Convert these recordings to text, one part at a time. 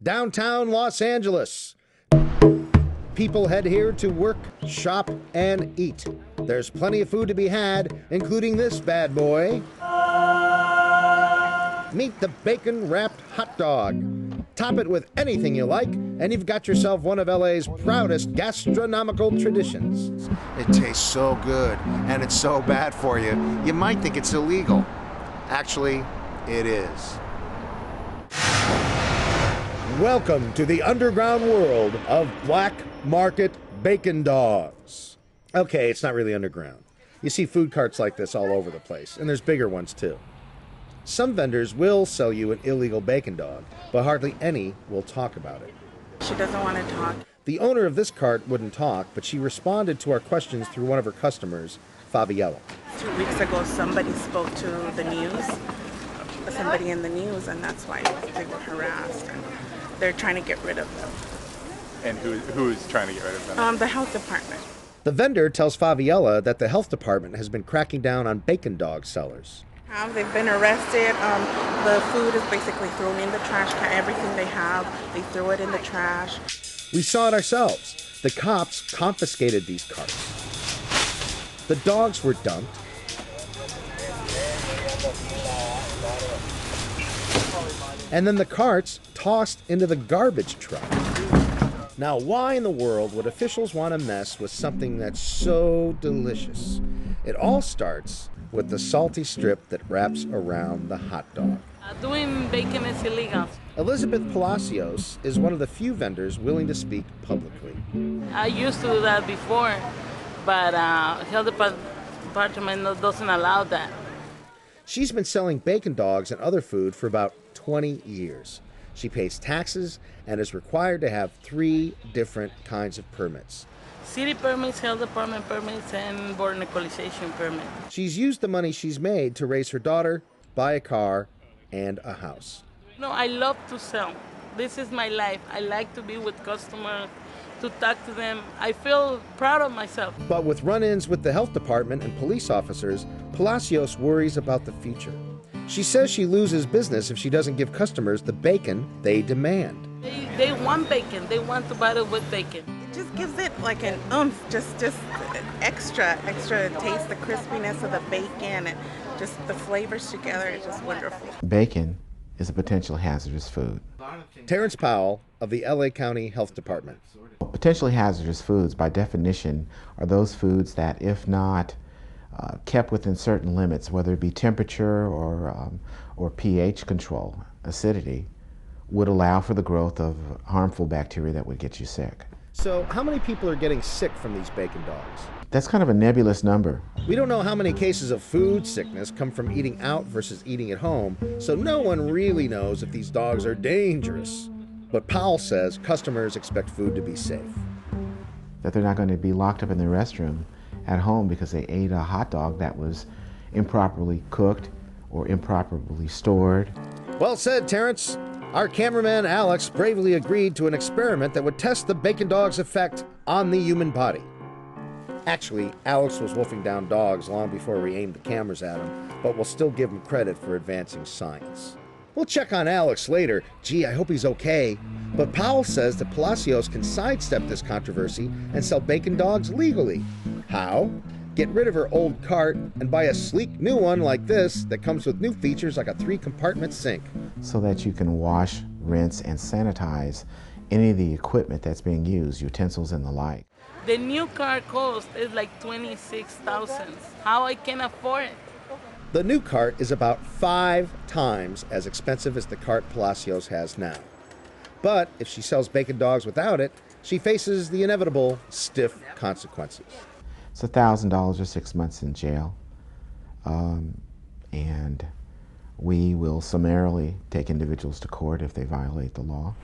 downtown Los Angeles. People head here to work, shop, and eat. There's plenty of food to be had, including this bad boy. Meet the bacon-wrapped hot dog. Top it with anything you like, and you've got yourself one of LA's proudest gastronomical traditions. It tastes so good, and it's so bad for you, you might think it's illegal. Actually, it is. Welcome to the underground world of black market bacon dogs. Okay, it's not really underground. You see food carts like this all over the place, and there's bigger ones too. Some vendors will sell you an illegal bacon dog, but hardly any will talk about it. She doesn't want to talk. The owner of this cart wouldn't talk, but she responded to our questions through one of her customers, Fabiella. 2 weeks ago, somebody spoke to the news, somebody in the news, and that's why they were harassed. And they're trying to get rid of them. And who's trying to get rid of them? The health department. The vendor tells Fabiella that the health department has been cracking down on bacon dog sellers. They've been arrested. The food is basically thrown in the trash can. Everything they have, they throw it in the trash. We saw it ourselves. The cops confiscated these carts. The dogs were dumped. And then the carts tossed into the garbage truck. Now, why in the world would officials want to mess with something that's so delicious? It all starts with the salty strip that wraps around the hot dog. Doing bacon is illegal. Elizabeth Palacios is one of the few vendors willing to speak publicly. I used to do that before, but health department doesn't allow that. She's been selling bacon dogs and other food for about 20 years. She pays taxes and is required to have 3 different kinds of permits. City permits, health department permits, and border equalization permit. She's used the money she's made to raise her daughter, buy a car, and a house. No, I love to sell. This is my life. I like to be with customers, to talk to them. I feel proud of myself. But with run-ins with the health department and police officers, Palacios worries about the future. She says she loses business if she doesn't give customers the bacon they demand. They want bacon. They want to buy it with bacon. It just gives it like an oomph, just extra taste, the crispiness of the bacon, and just the flavors together. It's just wonderful. Bacon is a potential hazardous food. Terrence Powell of the LA County Health Department. Potentially hazardous foods, by definition, are those foods that, if not kept within certain limits, whether it be temperature or pH control, acidity, would allow for the growth of harmful bacteria that would get you sick. So how many people are getting sick from these bacon dogs? That's kind of a nebulous number. We don't know how many cases of food sickness come from eating out versus eating at home, so no one really knows if these dogs are dangerous. But Powell says customers expect food to be safe. That they're not going to be locked up in their restroom at home because they ate a hot dog that was improperly cooked or improperly stored. Well said, Terrence. Our cameraman Alex bravely agreed to an experiment that would test the bacon dog's effect on the human body. Actually, Alex was wolfing down dogs long before we aimed the cameras at him, but we'll still give him credit for advancing science. We'll check on Alex later. Gee, I hope he's okay. But Powell says that Palacios can sidestep this controversy and sell bacon dogs legally. How? Get rid of her old cart and buy a sleek new one like this that comes with new features like a 3-compartment sink. So that you can wash, rinse, and sanitize any of the equipment that's being used, utensils and the like. The new car cost is like $26,000. How I can afford it? The new cart is about 5 times as expensive as the cart Palacios has now. But if she sells bacon dogs without it, she faces the inevitable stiff consequences. It's $1,000 or 6 months in jail. And we will summarily take individuals to court if they violate the law.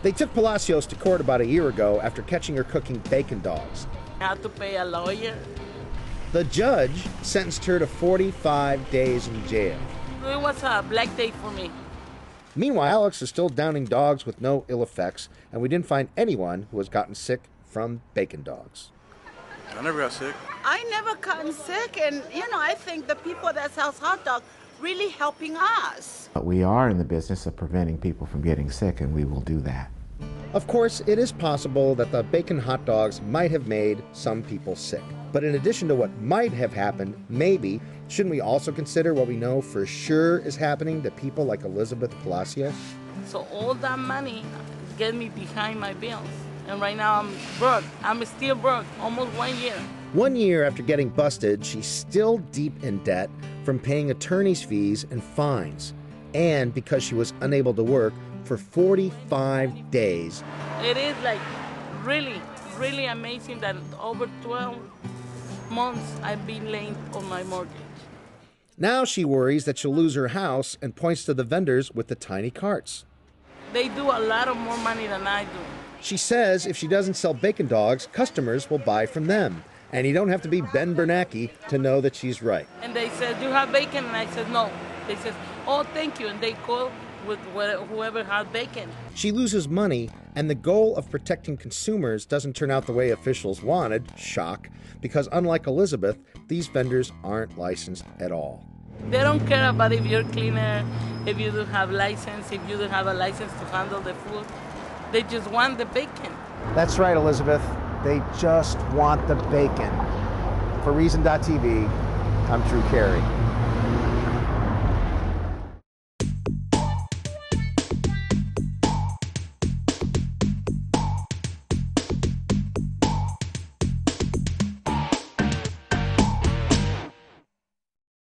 They took Palacios to court about a year ago after catching her cooking bacon dogs. I have to pay a lawyer. The judge sentenced her to 45 days in jail. It was a black day for me. Meanwhile, Alex is still downing dogs with no ill effects, and we didn't find anyone who has gotten sick from bacon dogs. I never got sick. I never gotten sick, and I think the people that sells hot dogs really helping us. But we are in the business of preventing people from getting sick, and we will do that. Of course, it is possible that the bacon hot dogs might have made some people sick. But in addition to what might have happened, maybe, shouldn't we also consider what we know for sure is happening to people like Elizabeth Palacios? So all that money get me behind my bills. And right now I'm broke. I'm still broke, almost 1 year. 1 year after getting busted, she's still deep in debt from paying attorney's fees and fines, and because she was unable to work for 45 days. It is like really, really amazing that over 12 months I've been late on my mortgage. Now she worries that she'll lose her house and points to the vendors with the tiny carts. They do a lot of more money than I do. She says if she doesn't sell bacon dogs, customers will buy from them. And you don't have to be Ben Bernanke to know that she's right. And they said, "Do you have bacon?" And I said, "No." They said, "Oh, thank you." And they call with whoever has bacon. She loses money, and the goal of protecting consumers doesn't turn out the way officials wanted. Shock. Because unlike Elizabeth, these vendors aren't licensed at all. They don't care about if you're cleaner, if you don't have license, if you don't have a license to handle the food. They just want the bacon. That's right, Elizabeth. They just want the bacon. For Reason.tv, I'm Drew Carey.